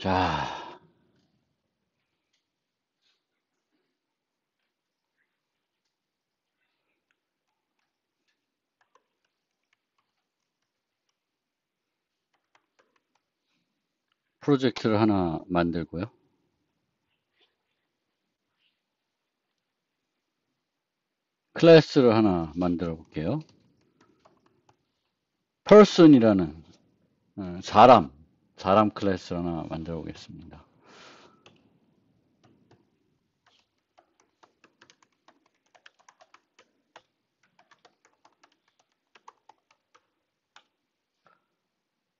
자, 프로젝트를 하나 만들고요. 클래스를 하나 만들어 볼게요. person이라는 사람 클래스 하나 만들어 보겠습니다.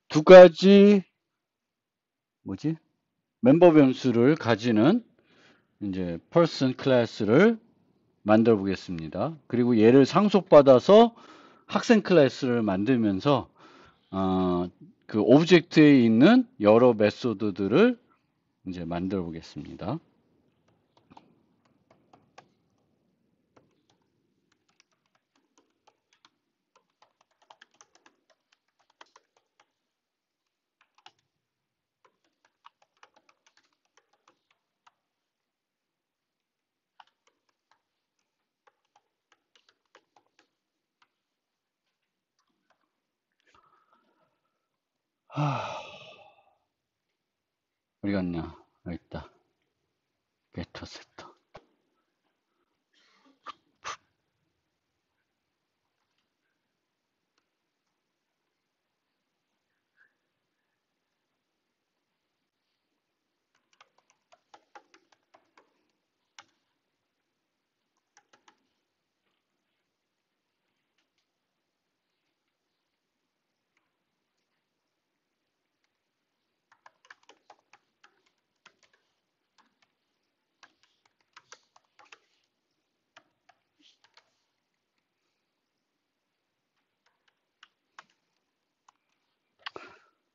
두 가지 멤버 변수를 가지는 이제 person 클래스를 만들어 보겠습니다. 그리고 얘를 상속받아서 학생 클래스를 만들면서 그 오브젝트에 있는 여러 메소드들을 이제 만들어 보겠습니다. 어디 갔냐? 여기 있다. 게터 세터.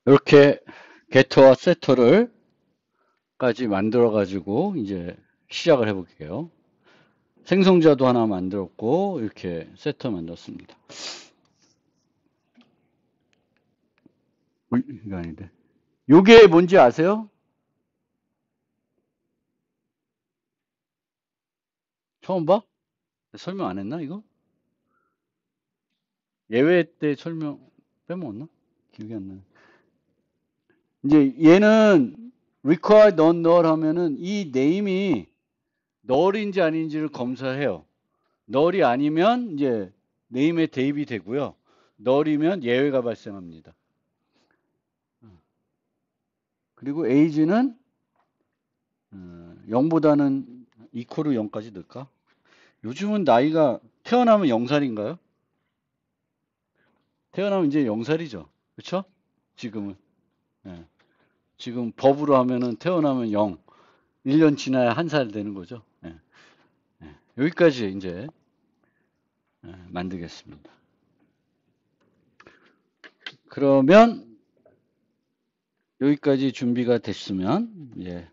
이렇게 게터와 세터를 까지 만들어 가지고 이제 시작을 해 볼게요. 생성자도 하나 만들었고 이렇게 세터 만들었습니다. 이거 아닌데. 요게 뭔지 아세요? 처음 봐? 설명 안 했나 이거? 예외 때 설명 빼먹었나? 기억이 안 나네. 이제 얘는 require non null 하면은 이 네임이 null인지 아닌지를 검사해요. null이 아니면 이제 네임에 대입이 되고요. null이면 예외가 발생합니다. 그리고 age는 0보다는 equal 0까지 넣을까? 요즘은 나이가 태어나면 0살인가요? 태어나면 이제 0살이죠. 그렇죠? 지금은. 예. 지금 법으로 하면은 태어나면 0, 1년 지나야 1살 되는 거죠. 예. 예. 여기까지 이제 만들겠습니다. 그러면 여기까지 준비가 됐으면 이제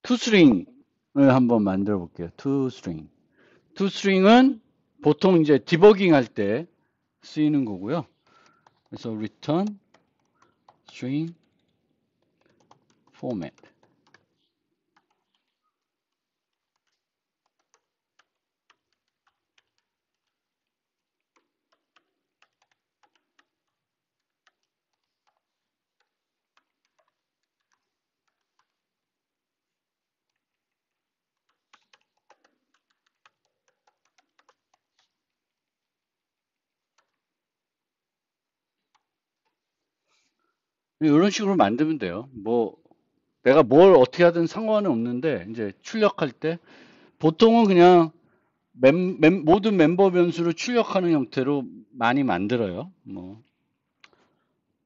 toString을 한번 만들어 볼게요. toString. toString은 보통 이제 디버깅 할 때 쓰이는 거고요. 그래서 return string format. 이런 식으로 만들면 돼요. 뭐 내가 뭘 어떻게 하든 상관은 없는데 이제 출력할 때 보통은 그냥 모든 멤버 변수를 출력하는 형태로 많이 만들어요. 뭐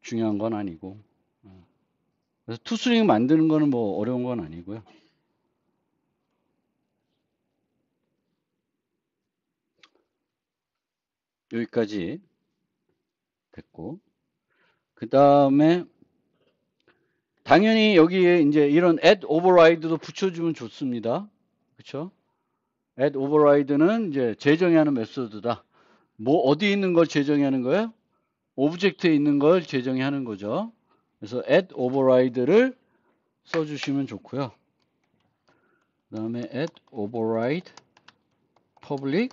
중요한 건 아니고. 그래서 투스트링 만드는 거는 뭐 어려운 건 아니고요. 여기까지 됐고 그 다음에 당연히 여기에 이제 이런 add override도 붙여주면 좋습니다. 그렇죠? add override는 이제 재정의 하는 메소드다. 뭐 어디 있는 걸 재정의 하는 거예요? 오브젝트에 있는 걸 재정의 하는 거죠. 그래서 add override를 써주시면 좋고요. 그 다음에 add override public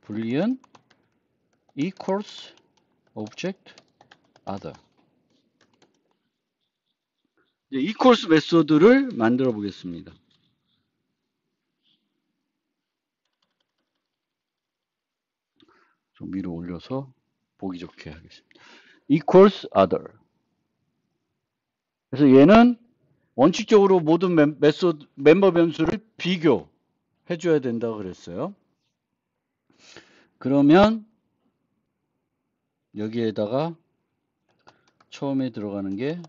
boolean equals object other. 이제 equals 메소드를 만들어 보겠습니다. 좀 위로 올려서 보기 좋게 하겠습니다. equals other. 그래서 얘는 원칙적으로 모든 메소드, 멤버 변수를 비교해 줘야 된다고 그랬어요. 그러면 여기에다가 처음에 들어가는 게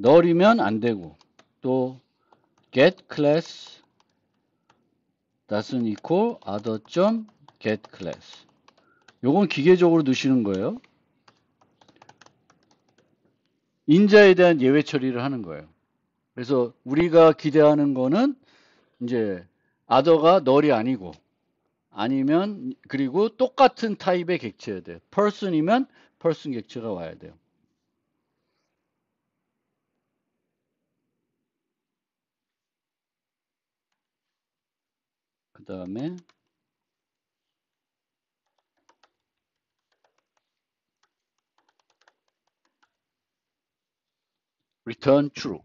null이면 안 되고, 또 get class doesn't equal other.get class. 요건 기계적으로 넣으시는 거예요. 인자에 대한 예외 처리를 하는 거예요. 그래서 우리가 기대하는 거는 이제 other가 null이 아니고, 아니면 그리고 똑같은 타입의 객체여야 돼요. person이면 person 객체가 와야 돼요. 그 다음에 return true.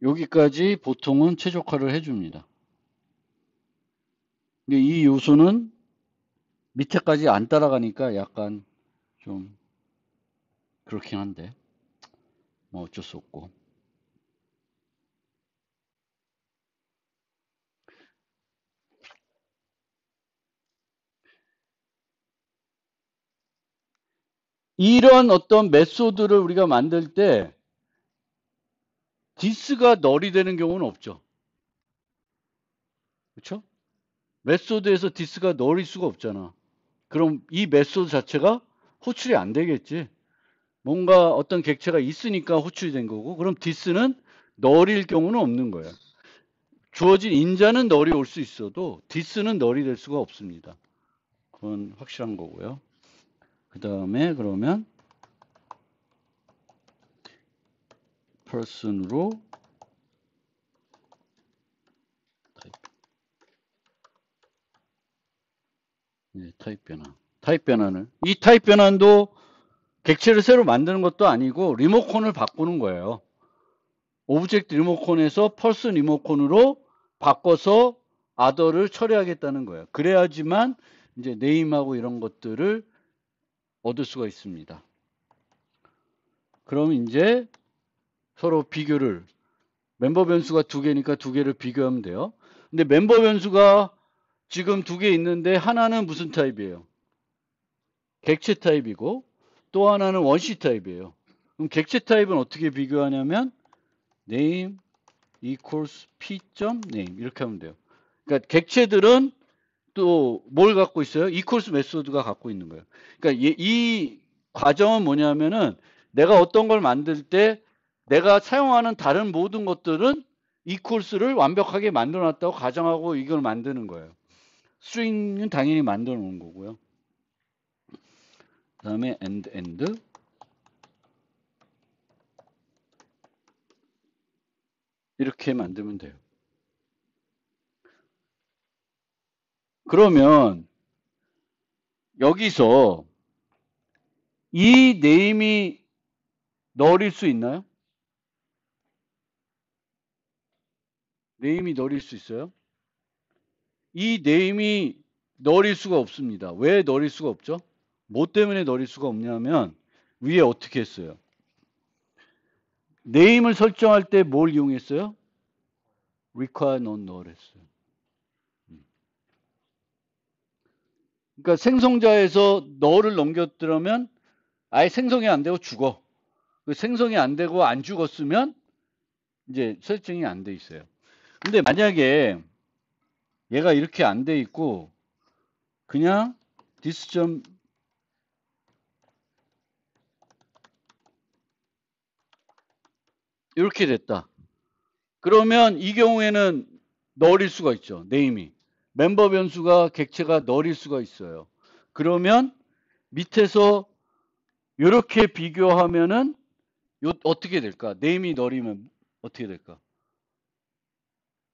여기까지 보통은 최적화를 해줍니다. 근데 이 요소는 밑에까지 안 따라가니까 약간 좀 그렇긴 한데 뭐 어쩔 수 없고. 이런 어떤 메소드를 우리가 만들 때 this가 null이 되는 경우는 없죠. 그렇죠? 메소드에서 this가 null일 수가 없잖아. 그럼 이 메소드 자체가 호출이 안 되겠지. 뭔가 어떤 객체가 있으니까 호출이 된 거고, 그럼 this는 null일 경우는 없는 거예요. 주어진 인자는 null이 올 수 있어도 this는 null이 될 수가 없습니다. 그건 확실한 거고요. 그 다음에 그러면 person으로 타입 변환. 타입 변환을. 이 타입 변환도 객체를 새로 만드는 것도 아니고 리모컨을 바꾸는 거예요. 오브젝트 리모컨에서 person 리모컨으로 바꿔서 other를 처리하겠다는 거예요. 그래야지만 이제 name하고 이런 것들을 얻을 수가 있습니다. 그럼 이제 서로 비교를 멤버 변수가 두 개니까 두 개를 비교하면 돼요. 근데 멤버 변수가 지금 두 개 있는데 하나는 무슨 타입이에요? 객체 타입이고 또 하나는 원시 타입이에요. 그럼 객체 타입은 어떻게 비교하냐면 name equals p.name 이렇게 하면 돼요. 그러니까 객체들은 또 뭘 갖고 있어요? equals 메소드가 갖고 있는 거예요. 그러니까 이 과정은 뭐냐면은 내가 어떤 걸 만들 때 내가 사용하는 다른 모든 것들은 equals를 완벽하게 만들어 놨다고 가정하고 이걸 만드는 거예요. string은 당연히 만들어 놓은 거고요. 그 다음에 and 이렇게 만들면 돼요. 그러면 여기서 이 네임이 널일 수 있나요? 네임이 널일 수 있어요? 이 네임이 널일 수가 없습니다. 왜 널일 수가 없죠? 뭐 때문에 널일 수가 없냐면 위에 어떻게 했어요? 네임을 설정할 때 뭘 이용했어요? require not null 했어요. 그러니까 생성자에서 null을 넘겼더라면 아예 생성이 안 되고 죽어. 생성이 안 되고 안 죽었으면 이제 설정이 안 돼 있어요. 근데 만약에 얘가 이렇게 안 돼 있고 그냥 this 점 이렇게 됐다. 그러면 이 경우에는 널일 수가 있죠. 네임이. 멤버 변수가 객체가 널일 수가 있어요. 그러면 밑에서 이렇게 비교하면은 어떻게 될까? 네임이 널이면 어떻게 될까?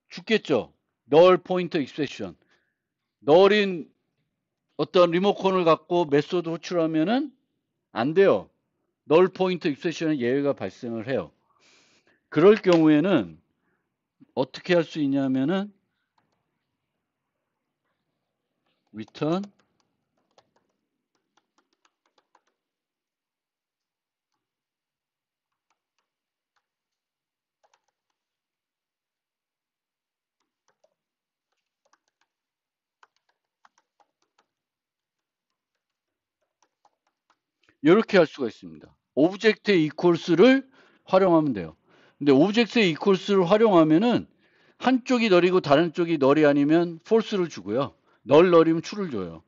죽겠죠. 널 포인터 익스프레션. 널인 어떤 리모컨을 갖고 메소드 호출하면은 안 돼요. 널 포인터 익스프레션은 예외가 발생을 해요. 그럴 경우에는 어떻게 할 수 있냐면은 return 이렇게 할 수가 있습니다. 오브젝트의 equals를 활용하면 돼요. 근데 오브젝트의 equals를 활용하면은 한쪽이 널이고 다른 쪽이 널이 아니면 false를 주고요. 널이면 true를 줘요.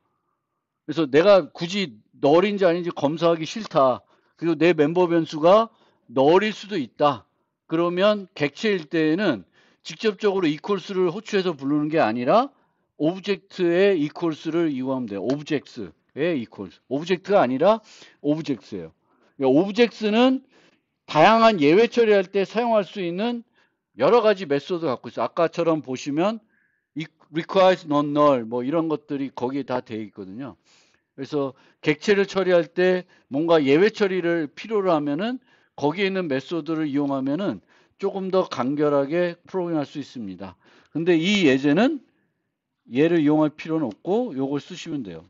그래서 내가 굳이 널인지 아닌지 검사하기 싫다. 그리고 내 멤버 변수가 널일 수도 있다. 그러면 객체일 때에는 직접적으로 equals를 호출해서 부르는 게 아니라 오브젝트의 equals를 이용하면 돼요. 오브젝트의 equals. 오브젝트가 아니라 오브젝트예요. 오브젝트는 다양한 예외 처리할 때 사용할 수 있는 여러 가지 메소드 갖고 있어요. 아까처럼 보시면 requires non null 뭐 이런 것들이 거기에 다 되어 있거든요. 그래서 객체를 처리할 때 뭔가 예외 처리를 필요로 하면은 거기에 있는 메소드를 이용하면은 조금 더 간결하게 프로그램할 수 있습니다. 근데 이 예제는 얘를 이용할 필요는 없고 요걸 쓰시면 돼요.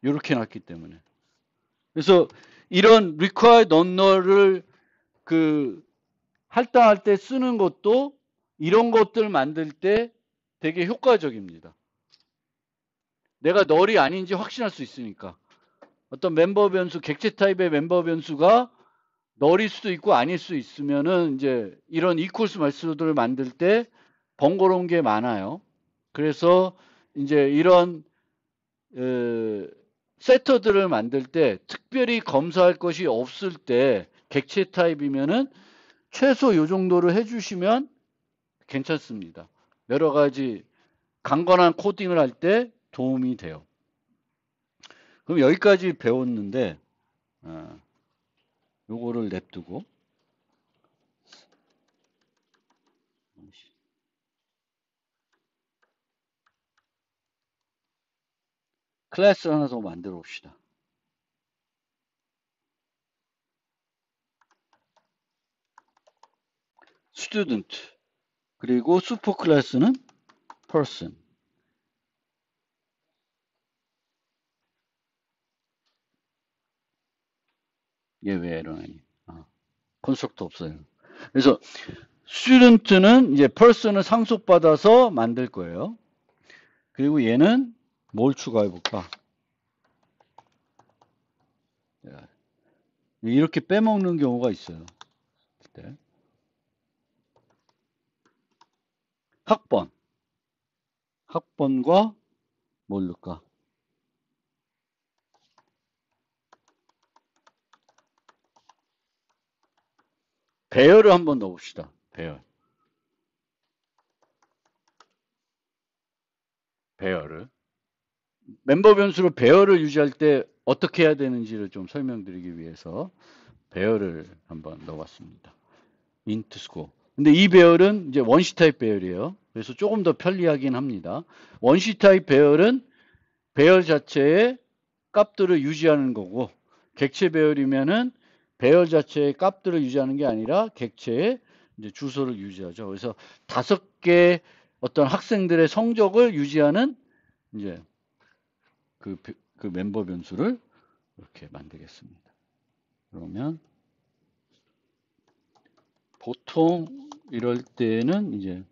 이렇게 놨기 때문에. 그래서 이런 require non null을 그 할당할 때 쓰는 것도 이런 것들 만들 때 되게 효과적입니다. 내가 널이 아닌지 확신할 수 있으니까. 어떤 멤버 변수, 객체 타입의 멤버 변수가 널일 수도 있고 아닐 수 있으면은 이제 이런 이퀄스 말수들을 만들 때 번거로운 게 많아요. 그래서 이제 이런 세터들을 만들 때 특별히 검사할 것이 없을 때 객체 타입이면은 최소 요 정도를 해주시면 괜찮습니다. 여러 가지 강건한 코딩을 할 때 도움이 돼요. 그럼 여기까지 배웠는데 요거를 냅두고 클래스 하나 더 만들어 봅시다. student 그리고 슈퍼 클래스는 person. 얘 왜 에러나니? 컨스트럭터 없어요. 그래서 student는 이제 person을 상속받아서 만들 거예요. 그리고 얘는 뭘 추가해 볼까? 이렇게 빼먹는 경우가 있어요. 네. 학번. 학번과 뭘 넣을까? 배열을 한번 넣어봅시다. 배열. 배열을. 멤버 변수로 배열을 유지할 때 어떻게 해야 되는지를 좀 설명드리기 위해서 배열을 한번 넣어봤습니다. int score. 근데 이 배열은 이제 원시 타입 배열이에요. 그래서 조금 더 편리하긴 합니다. 원시 타입 배열은 배열 자체의 값들을 유지하는 거고, 객체 배열이면은 배열 자체의 값들을 유지하는 게 아니라 객체의 이제 주소를 유지하죠. 그래서 5개 어떤 학생들의 성적을 유지하는 이제 그, 그 멤버 변수를 이렇게 만들겠습니다. 그러면 보통 이럴 때는 이제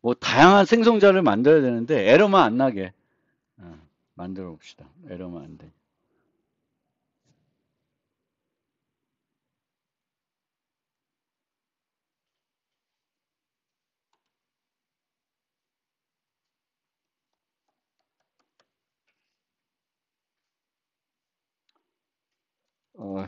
뭐 다양한 생성자를 만들어야 되는데 에러만 안 나게 만들어 봅시다. 에러만 안 돼. 어,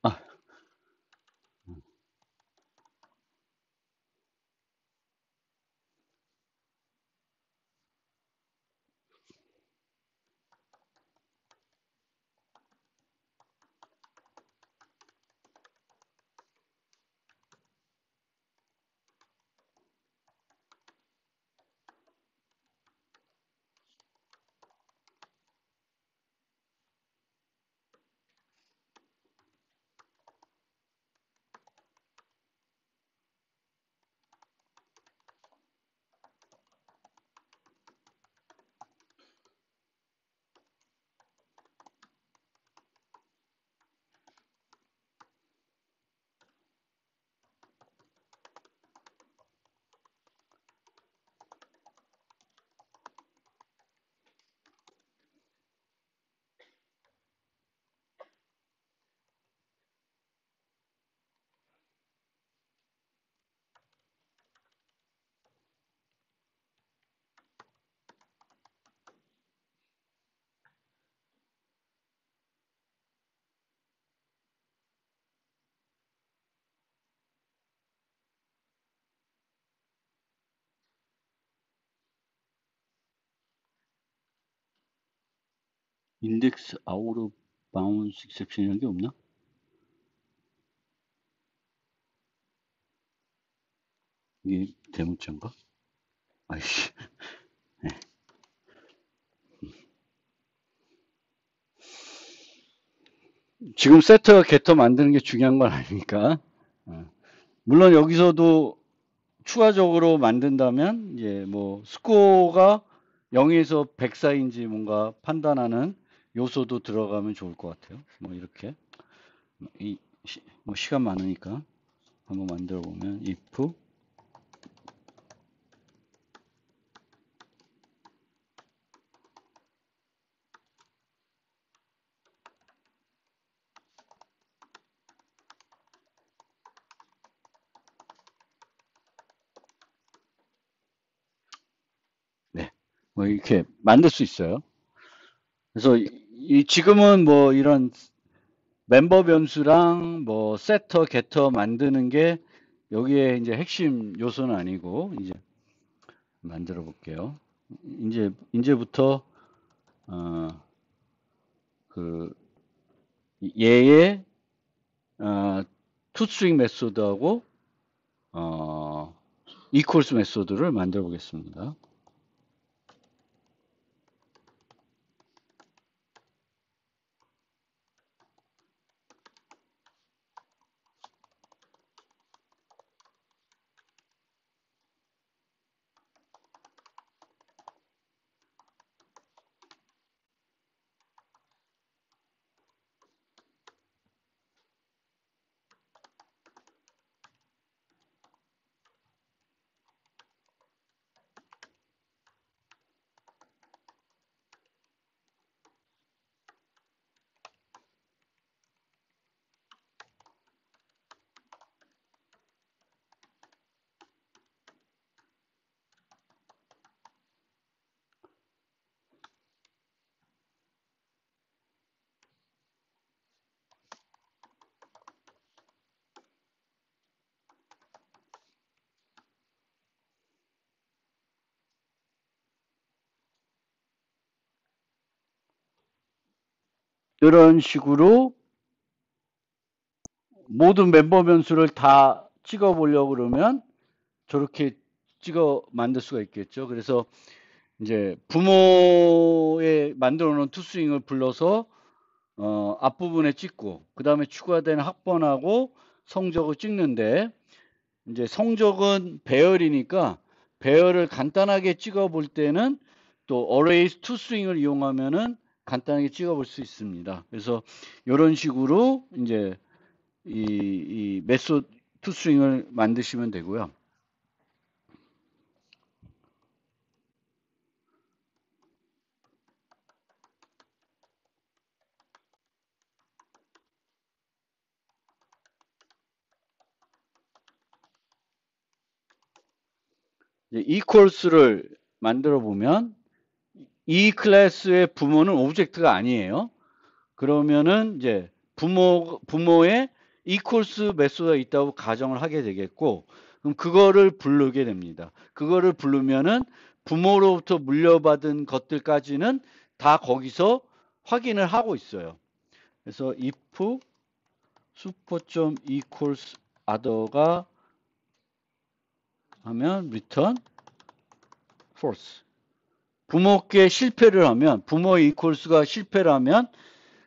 아, 인덱스 아웃 오브 바운스 익셉션 이런 게 없나? 이게 대문자인가? 아이씨. 지금 세터 게터 만드는 게 중요한 건 아니니까. 어. 물론 여기서도 추가적으로 만든다면 이제 뭐 스코어가 0에서 100 사이인지 뭔가 판단하는 요소도 들어가면 좋을 것 같아요. 뭐 이렇게 뭐 시간 많으니까 한번 만들어 보면 if 네. 뭐 이렇게 만들 수 있어요. 그래서 지금은 뭐 이런 멤버 변수랑 뭐 세터, 게터 만드는 게 여기에 이제 핵심 요소는 아니고 이제 만들어 볼게요. 이제부터 어, 그 얘의 toString 메소드하고 어, equals 메소드를 만들어 보겠습니다. 이런 식으로 모든 멤버 변수를 다 찍어 보려고 그러면 저렇게 찍어 만들 수가 있겠죠. 그래서 이제 부모의 만들어 놓은 투스윙을 불러서 앞부분에 찍고 그 다음에 추가된 학번하고 성적을 찍는데 이제 성적은 배열이니까 배열을 간단하게 찍어 볼 때는 또 arrays to string을 이용하면은 간단하게 찍어 볼 수 있습니다. 그래서 이런 식으로 이제 이 메소드 to string을 만드시면 되고요. equals를 만들어 보면 이 클래스의 부모는 오브젝트가 아니에요. 그러면은 이제 부모의 equals 메소드가 있다고 가정을 하게 되겠고, 그럼 그거를 부르게 됩니다. 그거를 부르면은 부모로부터 물려받은 것들까지는 다 거기서 확인을 하고 있어요. 그래서 if super.equals other가 하면 return false. 부모께 실패를 하면, 부모의 equals가 실패를 하면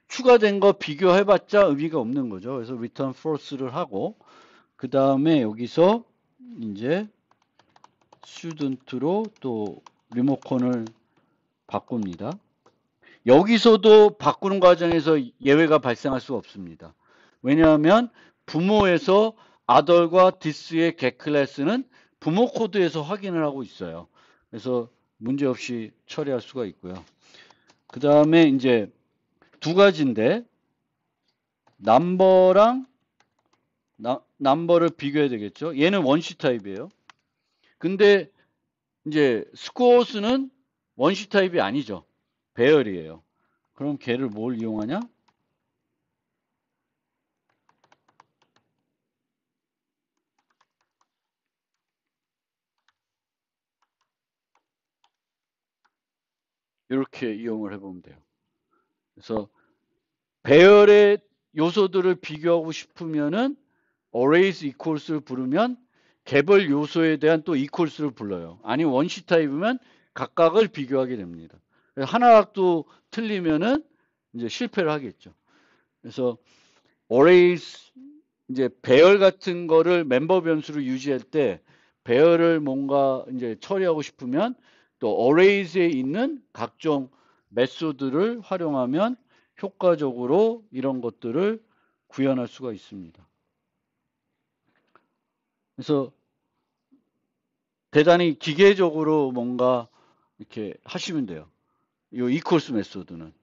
추가된 거 비교해봤자 의미가 없는 거죠. 그래서 return false를 하고, 그 다음에 여기서 이제 student로 또 리모컨을 바꿉니다. 여기서도 바꾸는 과정에서 예외가 발생할 수 없습니다. 왜냐하면 부모에서 other과 this의 get 클래스는 부모 코드에서 확인을 하고 있어요. 그래서 문제없이 처리할 수가 있고요. 그 다음에 이제 두 가지인데 넘버랑 넘버를 비교해야 되겠죠. 얘는 원시 타입이에요. 근데 이제 스코어스는 원시 타입이 아니죠. 배열이에요. 그럼 걔를 뭘 이용하냐? 이렇게 이용을 해보면 돼요. 그래서 배열의 요소들을 비교하고 싶으면은 arrays equals를 부르면 개별 요소에 대한 또 equals를 불러요. 아니 원시 타입이면 각각을 비교하게 됩니다. 하나라도 틀리면은 이제 실패를 하겠죠. 그래서 arrays 이제 배열 같은 거를 멤버 변수로 유지할 때 배열을 뭔가 이제 처리하고 싶으면 또 arrays에 있는 각종 메소드를 활용하면 효과적으로 이런 것들을 구현할 수가 있습니다. 그래서 대단히 기계적으로 뭔가 이렇게 하시면 돼요. 이 equals 메소드는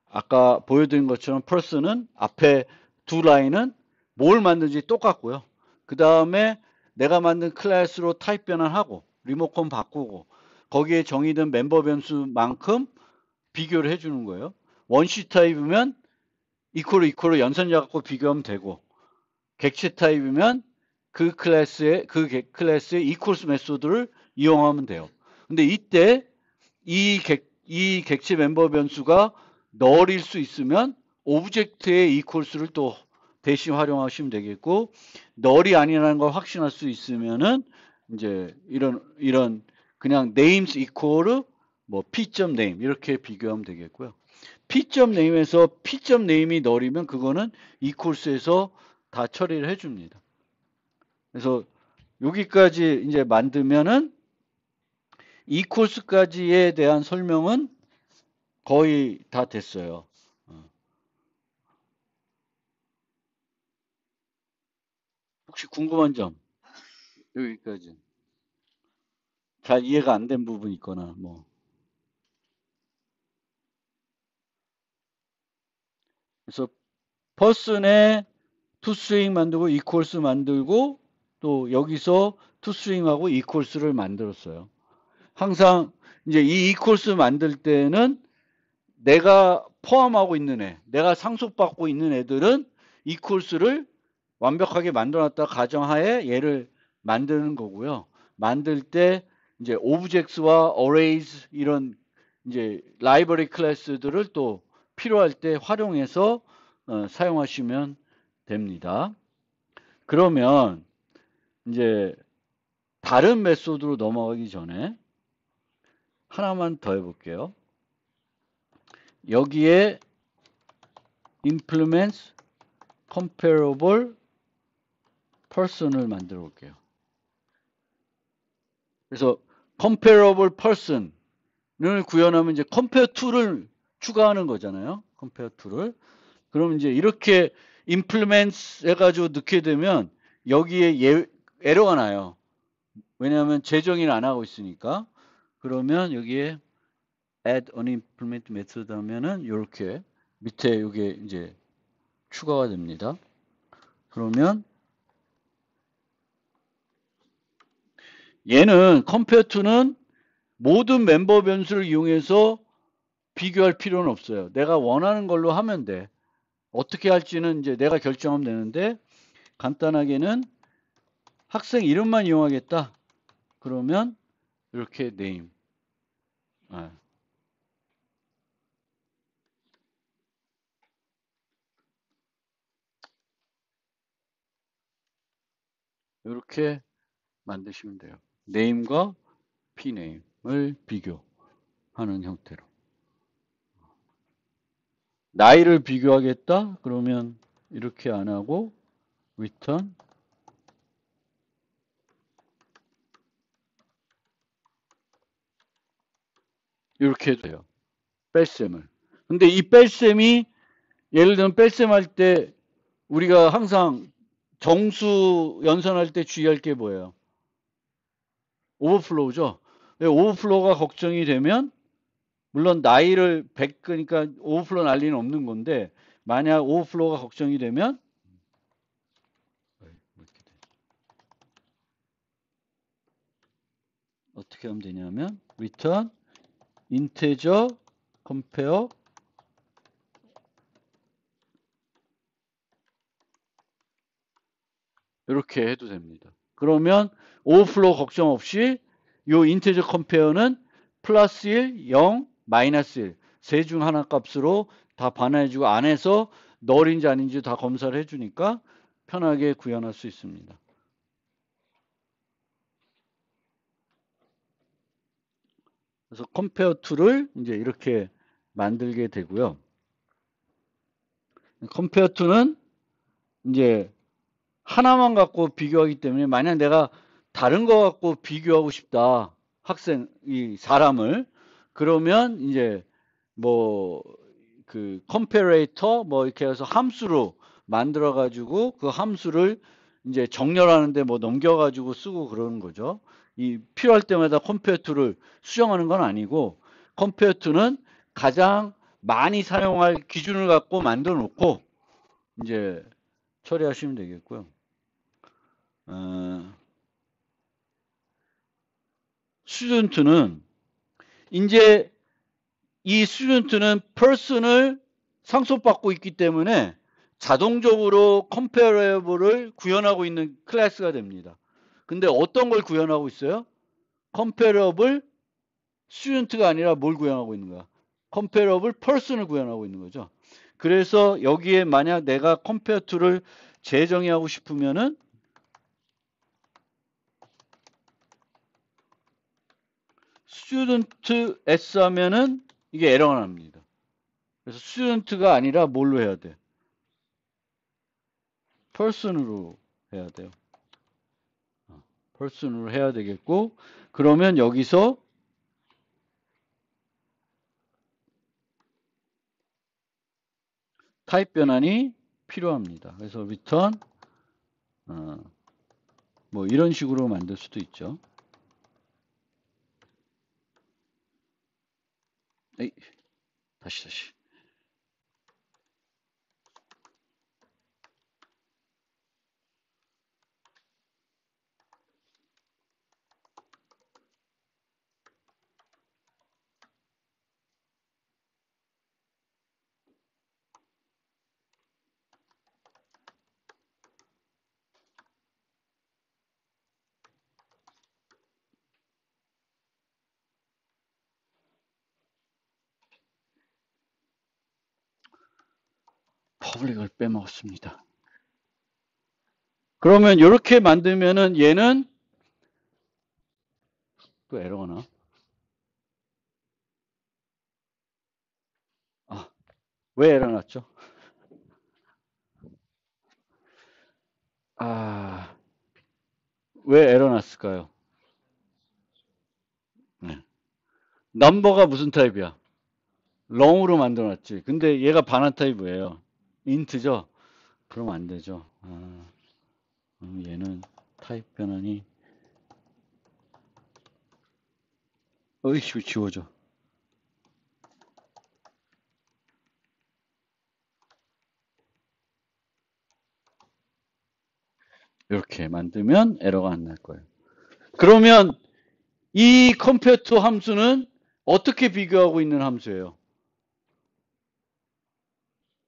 아까 보여드린 것처럼 person은 앞에 두 라인은 뭘 만든지 똑같고요. 그 다음에 내가 만든 클래스로 타입 변환하고 리모컨 바꾸고 거기에 정의된 멤버 변수만큼 비교를 해주는 거예요. 원시 타입이면 이퀄로 연산자 갖고 비교하면 되고 객체 타입이면 그 클래스의 equals 메소드를 이용하면 돼요. 근데 이때 이 객체 멤버 변수가 null일 수 있으면 오브젝트의 equals를 또 대신 활용하시면 되겠고 null이 아니라는 걸 확신할 수 있으면은 이제 이런 그냥 names equal 뭐 p.name 이렇게 비교하면 되겠고요. p.name에서 p.name이 null이면 그거는 equals에서 다 처리를 해줍니다. 그래서 여기까지 이제 만들면은 equals까지에 대한 설명은 거의 다 됐어요. 혹시 궁금한 점 여기까지 잘 이해가 안 된 부분 있거나 뭐 그래서 person에 toString 만들고 equals 만들고 또 여기서 toString하고 equals를 만들었어요. 항상 이제 이 equals 만들 때는 내가 포함하고 있는 애, 내가 상속받고 있는 애들은 equals를 완벽하게 만들어놨다 가정하에 얘를 만드는 거고요. 만들 때 이제 objects와 arrays 이런 이제 라이브러리 클래스들을 또 필요할 때 활용해서 사용하시면 됩니다. 그러면 이제 다른 메소드로 넘어가기 전에 하나만 더 해볼게요. 여기에 implements comparable person을 만들어 볼게요. 그래서 comparable person을 구현하면 이제 compare to를 추가하는 거잖아요. compare to를. 그럼 이제 이렇게 implements 해가지고 넣게 되면 여기에 에러가 나요. 왜냐하면 재정의를 안 하고 있으니까. 그러면 여기에 add unimplement method 하면은 이렇게 밑에 이게 이제 추가가 됩니다. 그러면 얘는 compare to는 모든 멤버 변수를 이용해서 비교할 필요는 없어요. 내가 원하는 걸로 하면 돼. 어떻게 할지는 이제 내가 결정하면 되는데 간단하게는 학생 이름만 이용하겠다. 그러면 이렇게 name. 이렇게 만드시면 돼요. name과 pname을 비교하는 형태로. 나이를 비교하겠다. 그러면 이렇게 안 하고 return 이렇게 해도 돼요. 뺄셈을. 근데 이 뺄셈이 예를 들면 뺄셈 할 때 우리가 항상 정수 연산할 때 주의할 게 뭐예요? 오버플로우죠. 오버플로우가 걱정이 되면 물론 나이를 100 그러니까 오버플로우 날 리는 없는 건데 만약 오버플로우가 걱정이 되면 어떻게 하면 되냐면 return integer compare 이렇게 해도 됩니다. 그러면 오버플로우 걱정 없이 요 인테저 컴페어는 플러스 1, 0, 마이너스 1. 세 중 하나 값으로 다 반환해주고 안에서 널인지 아닌지 다 검사를 해주니까 편하게 구현할 수 있습니다. 그래서 컴페어 툴을 이제 이렇게 만들게 되고요. 컴페어 툴은 이제 하나만 갖고 비교하기 때문에 만약 내가 다른 거 갖고 비교하고 싶다. 학생, 이 사람을. 그러면 이제 뭐 그 컴페레이터 뭐 이렇게 해서 함수로 만들어 가지고 그 함수를 이제 정렬하는데 뭐 넘겨 가지고 쓰고 그러는 거죠. 이 필요할 때마다 컴페어 툴을 수정하는 건 아니고 컴페어 툴은 가장 많이 사용할 기준을 갖고 만들어 놓고 이제 처리하시면 되겠고요. 어, 스튜던트는 이제 이 스튜던트는 person을 상속받고 있기 때문에 자동적으로 comparable을 구현하고 있는 클래스가 됩니다. 근데 어떤 걸 구현하고 있어요? comparable student가 아니라 뭘 구현하고 있는 거야? comparable person을 구현하고 있는 거죠. 그래서 여기에 만약 내가 compare to를 재정의하고 싶으면은 student s 하면은 이게 에러가 납니다. 그래서 student가 아니라 뭘로 해야 돼? person으로 해야 돼요. person으로 해야 되겠고 그러면 여기서 타입 변환이 필요합니다. 그래서 return 뭐 이런 식으로 만들 수도 있죠. 에이, 다시. 퍼블릭을 빼먹었습니다. 그러면 이렇게 만들면은 얘는 또 에러가 나. 아, 왜 에러 났죠? 아, 왜 에러 났을까요? 넘버가 무슨 타입이야? 롱으로 만들어놨지. 근데 얘가 반환 타입이에요. 인트죠? 그럼 안 되죠. 그럼 얘는 타입 변환이, 어이씨, 지워져. 이렇게 만들면 에러가 안 날 거예요. 그러면 이 컴퓨터 함수는 어떻게 비교하고 있는 함수예요?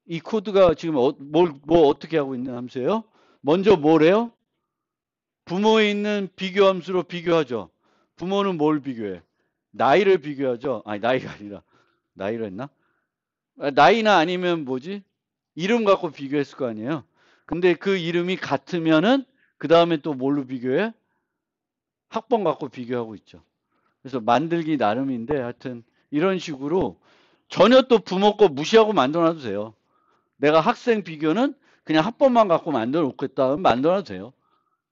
이 코드가 지금 뭐 어떻게 하고 있는 함수예요? 먼저 뭐래요? 부모에 있는 비교 함수로 비교하죠. 부모는 뭘 비교해? 나이를 비교하죠. 아니, 나이가 아니라, 나이를 했나? 나이나 아니면 뭐지? 이름 갖고 비교했을 거 아니에요? 근데 그 이름이 같으면은, 그 다음에 또 뭘로 비교해? 학번 갖고 비교하고 있죠. 그래서 만들기 나름인데, 하여튼, 이런 식으로 전혀 또 부모 거 무시하고 만들어 놔도 돼요. 내가 학생 비교는 그냥 학번만 갖고 만들어 놓겠다 하면 만들어 놔도 돼요.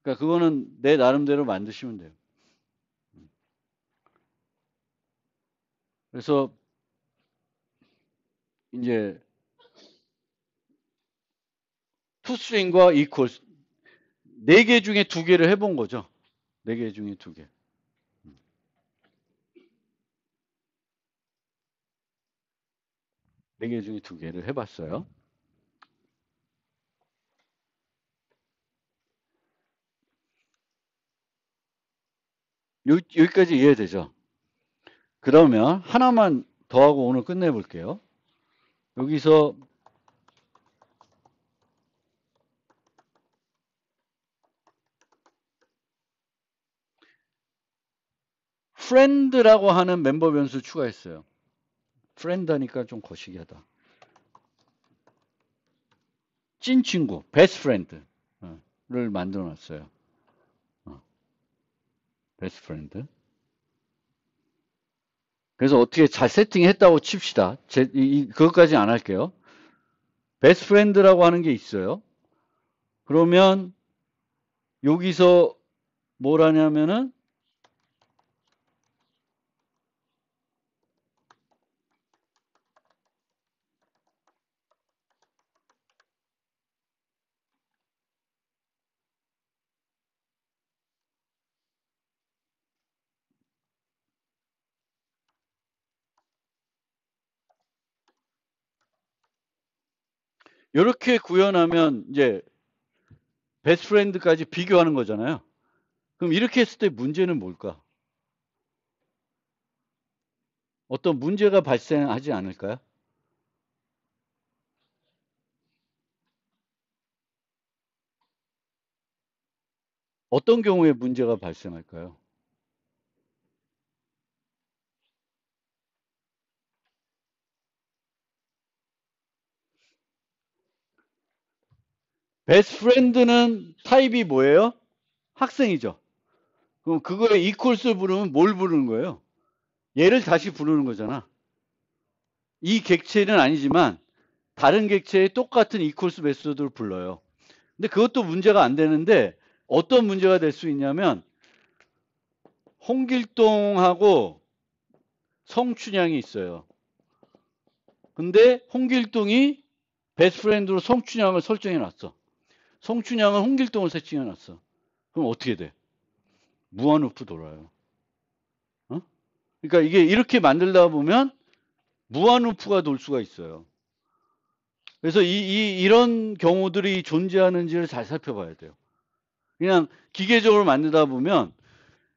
그러니까 그거는 내 나름대로 만드시면 돼요. 그래서 이제 투스트링과 equals 네 개 중에 두 개를 해본 거죠. 네 개 중에 두 개. 네 개 중에 두 개를 해봤어요. 여기까지 이해되죠? 그러면 하나만 더 하고 오늘 끝내볼게요. 여기서 friend라고 하는 멤버 변수 추가했어요. friend 하니까 좀 거시기하다. 찐 친구, best friend를 만들어 놨어요. best friend. 그래서 어떻게 잘 세팅했다고 칩시다. 그것까지는 안 할게요. best friend라고 하는 게 있어요. 그러면 여기서 뭘 하냐면은 이렇게 구현하면 이제 베스트 프렌드까지 비교하는 거잖아요. 그럼 이렇게 했을 때 문제는 뭘까? 어떤 문제가 발생하지 않을까요? 어떤 경우에 문제가 발생할까요? 베스트 프렌드는 타입이 뭐예요? 학생이죠. 그럼 그거에 이퀄스 부르면 뭘 부르는 거예요? 얘를 다시 부르는 거잖아. 이 객체는 아니지만 다른 객체의 똑같은 이퀄스 메소드를 불러요. 근데 그것도 문제가 안 되는데 어떤 문제가 될 수 있냐면 홍길동하고 성춘향이 있어요. 근데 홍길동이 베스트 프렌드로 성춘향을 설정해 놨어. 성춘향은 홍길동을 세팅해 놨어. 그럼 어떻게 돼? 무한 루프 돌아요. 어? 그러니까 이게 이렇게 만들다 보면 무한 루프가 돌 수가 있어요. 그래서 이런 경우들이 존재하는지를 잘 살펴봐야 돼요. 그냥 기계적으로 만들다 보면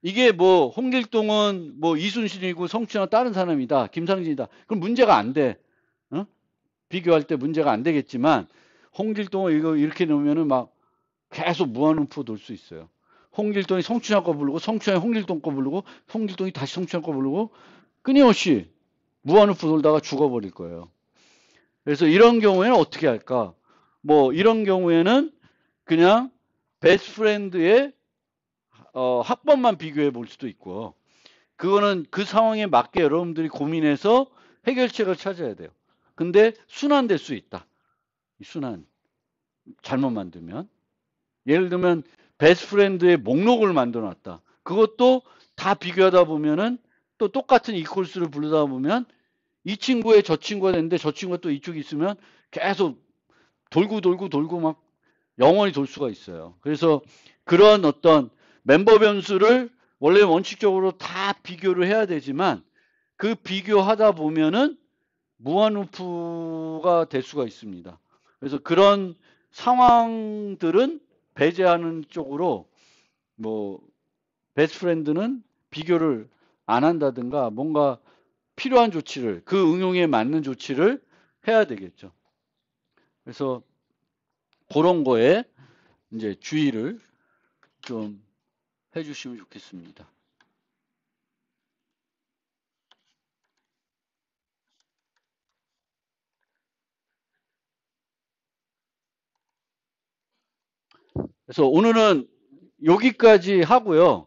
이게 뭐 홍길동은 뭐 이순신이고 성춘향은 다른 사람이다. 김상진이다. 그럼 문제가 안 돼. 어? 비교할 때 문제가 안 되겠지만 홍길동을 이거 이렇게 놓으면은 막 계속 무한루프 돌 수 있어요. 홍길동이 성춘향 거 부르고 성춘향이 홍길동 거 부르고 홍길동이 다시 성춘향 거 부르고 끊임없이 무한루프 돌다가 죽어버릴 거예요. 그래서 이런 경우에는 어떻게 할까? 뭐 이런 경우에는 그냥 베스트 프렌드의 학번만 비교해 볼 수도 있고 그거는 그 상황에 맞게 여러분들이 고민해서 해결책을 찾아야 돼요. 근데 순환될 수 있다. 순환 잘못 만들면 예를 들면 베스트 프렌드의 목록을 만들어 놨다. 그것도 다 비교하다 보면은 또 똑같은 이퀄스를 부르다 보면 이 친구의 저 친구가 됐는데 저 친구가 또 이쪽에 있으면 계속 돌고 돌고 돌고 막 영원히 돌 수가 있어요. 그래서 그런 어떤 멤버 변수를 원래 원칙적으로 다 비교를 해야 되지만 그 비교하다 보면은 무한루프가 될 수가 있습니다. 그래서 그런 상황들은 배제하는 쪽으로 뭐 베스트 프렌드는 비교를 안 한다든가 뭔가 필요한 조치를 그 응용에 맞는 조치를 해야 되겠죠. 그래서 그런 거에 이제 주의를 좀 해주시면 좋겠습니다. 그래서 오늘은 여기까지 하고요.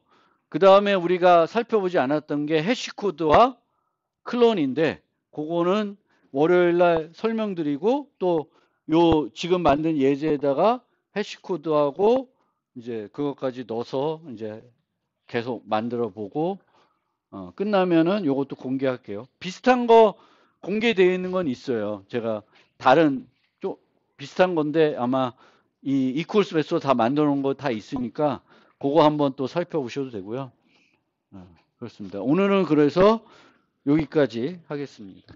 그 다음에 우리가 살펴보지 않았던 게 해시코드와 클론인데 그거는 월요일 날 설명드리고 또 요 지금 만든 예제에다가 해시코드하고 이제 그것까지 넣어서 이제 계속 만들어 보고 끝나면은 요것도 공개할게요. 비슷한 거 공개되어 있는 건 있어요. 제가 다른 좀 비슷한 건데 아마 이 이퀄스 배수 다 만들어 놓은 거 다 있으니까 그거 한번 또 살펴보셔도 되고요. 그렇습니다. 오늘은 그래서 여기까지 하겠습니다.